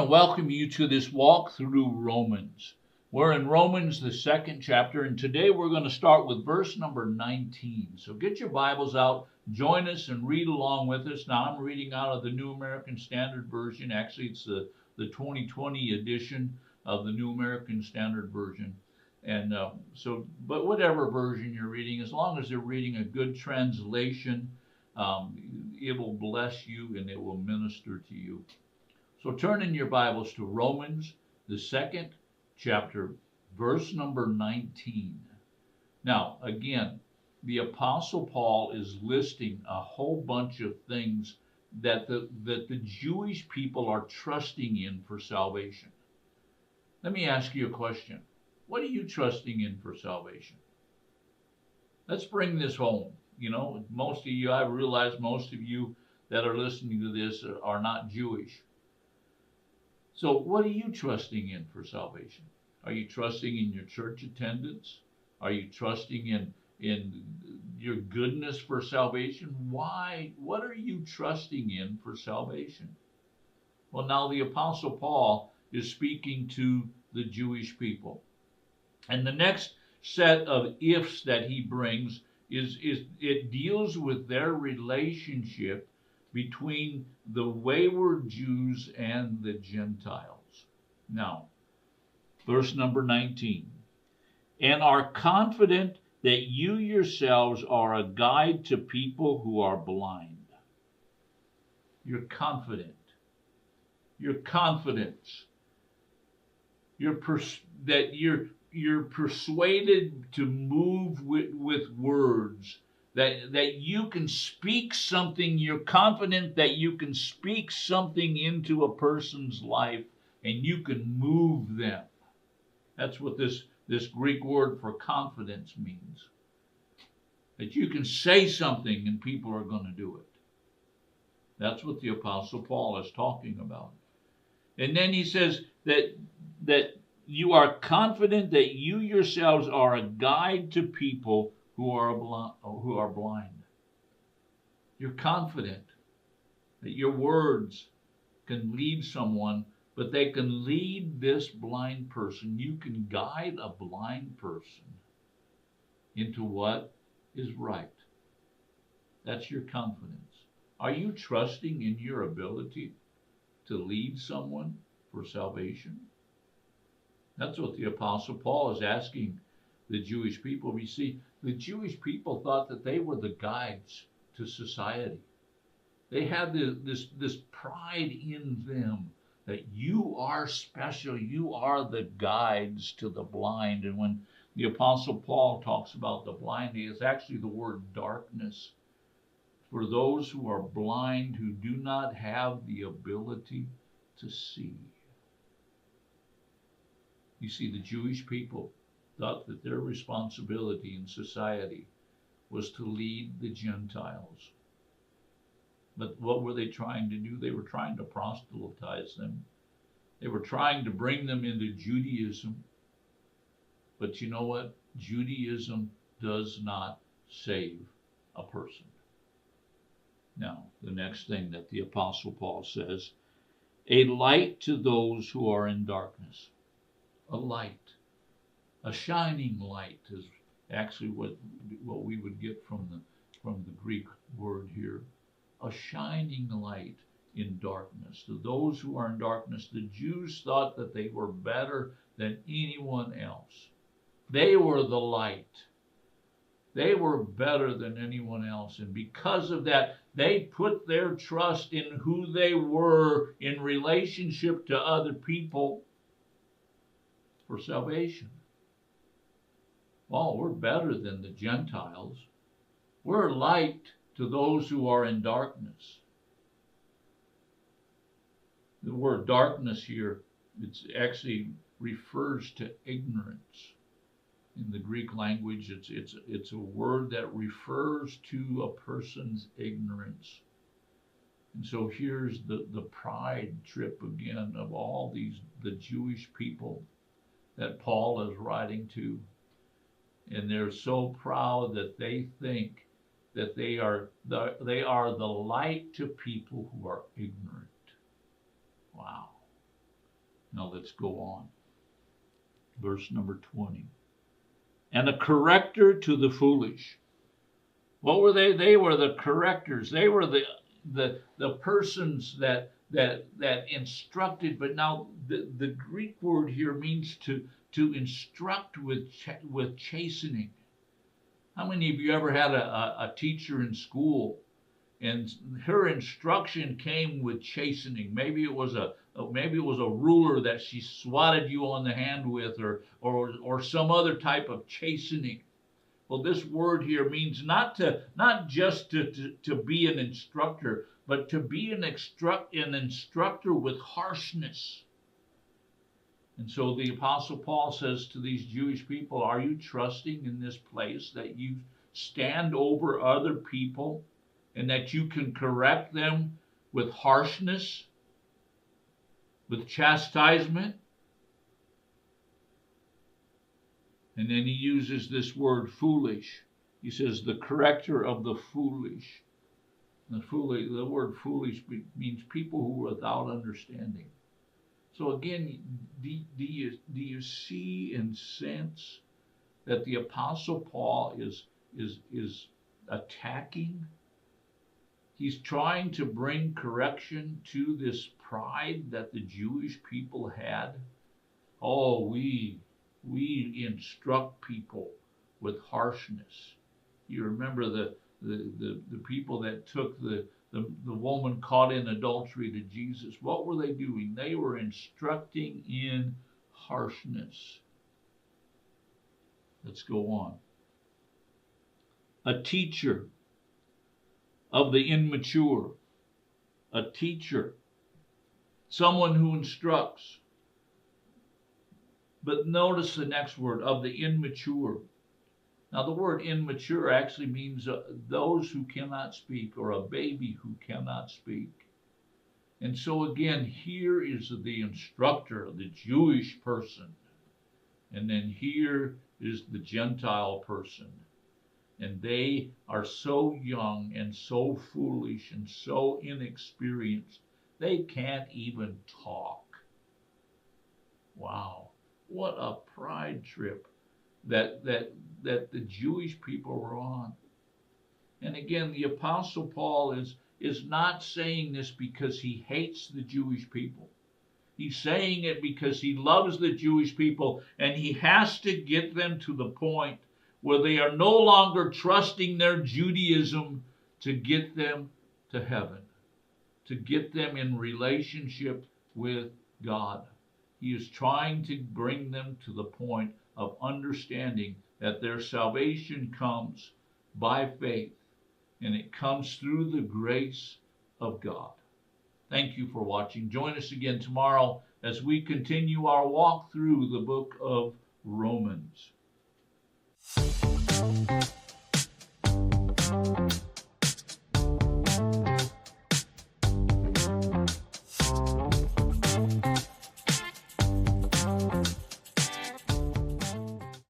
to welcome you to this walk through Romans. We're in Romans, the second chapter, and today we're going to start with verse number 19. So get your Bibles out, join us, and read along with us. Now, I'm reading out of the New American Standard Version. Actually, it's the 2020 edition of the New American Standard Version. And but whatever version you're reading, as long as you're reading a good translation, it will bless you and it will minister to you. So turn in your Bibles to Romans, the second chapter, verse number 19. Now, again, the Apostle Paul is listing a whole bunch of things that the Jewish people are trusting in for salvation. Let me ask you a question. What are you trusting in for salvation? Let's bring this home. You know, most of you, I realize most of you that are listening to this are not Jewish. So what are you trusting in for salvation? Are you trusting in your church attendance? Are you trusting in your goodness for salvation? Why? What are you trusting in for salvation? Well, now the Apostle Paul is speaking to the Jewish people. And the next set of ifs that he brings is it deals with their relationship between the wayward Jews and the Gentiles. Now, verse number 19. And are confident that you yourselves are a guide to people who are blind. You're confident. Your confidence. That you're persuaded to move with words. That you can speak something, you're confident that you can speak something into a person's life and you can move them. That's what this Greek word for confidence means. That you can say something and people are going to do it. That's what the Apostle Paul is talking about. And then he says that you are confident that you yourselves are a guide to people who are blind. You're confident that your words can lead someone, but they can lead this blind person. You can guide a blind person into what is right. That's your confidence. Are you trusting in your ability to lead someone for salvation? That's what the Apostle Paul is asking the Jewish people. You see, the Jewish people thought that they were the guides to society. They had this pride in them that you are special. You are the guides to the blind. And when the Apostle Paul talks about the blind, it's actually the word darkness. For those who are blind, who do not have the ability to see. You see, the Jewish people thought that their responsibility in society was to lead the Gentiles. But what were they trying to do? They were trying to proselytize them. They were trying to bring them into Judaism. But you know what? Judaism does not save a person. Now, the next thing that the Apostle Paul says, a light to those who are in darkness. A light. A shining light is actually what we would get from the Greek word here. A shining light in darkness. To those who are in darkness, the Jews thought that they were better than anyone else. They were the light. They were better than anyone else. And because of that, they put their trust in who they were in relationship to other people for salvation. Well, we're better than the Gentiles. We're light to those who are in darkness. The word darkness here, it actually refers to ignorance. In the Greek language, it's a word that refers to a person's ignorance. And so here's the pride trip again of all the Jewish people that Paul is writing to. And they're so proud that they think that they are the light to people who are ignorant. Wow. Now let's go on. Verse number 20. And a corrector to the foolish. What were they? They were the correctors. They were the persons that instructed. But now the Greek word here means to instruct with chastening. How many of you ever had a teacher in school, and her instruction came with chastening? Maybe it was a ruler that she swatted you on the hand with, or some other type of chastening. Well, this word here means not just to be an instructor, but to be an instructor with harshness. And so the Apostle Paul says to these Jewish people, are you trusting in this place that you stand over other people and that you can correct them with harshness, with chastisement? And then he uses this word foolish. He says the corrector of the foolish. The word foolish means people who are without understanding. So again, do you see and sense that the Apostle Paul is attacking? He's trying to bring correction to this pride that the Jewish people had. Oh, we instruct people with harshness. You remember the people that took the woman caught in adultery to Jesus. What were they doing? They were instructing in harshness. Let's go on. A teacher of the immature. A teacher. Someone who instructs. But notice the next word, of the immature. Now, the word immature actually means those who cannot speak, or a baby who cannot speak. And so again, here is the instructor, the Jewish person. And then here is the Gentile person. And they are so young and so foolish and so inexperienced, they can't even talk. Wow, what a pride trip that the Jewish people were on. And again, the Apostle Paul is not saying this because he hates the Jewish people. He's saying it because he loves the Jewish people, and he has to get them to the point where they are no longer trusting their Judaism to get them to heaven, to get them in relationship with God. He is trying to bring them to the point of understanding that their salvation comes by faith, and it comes through the grace of God. Thank you for watching. Join us again tomorrow as we continue our walk through the book of Romans.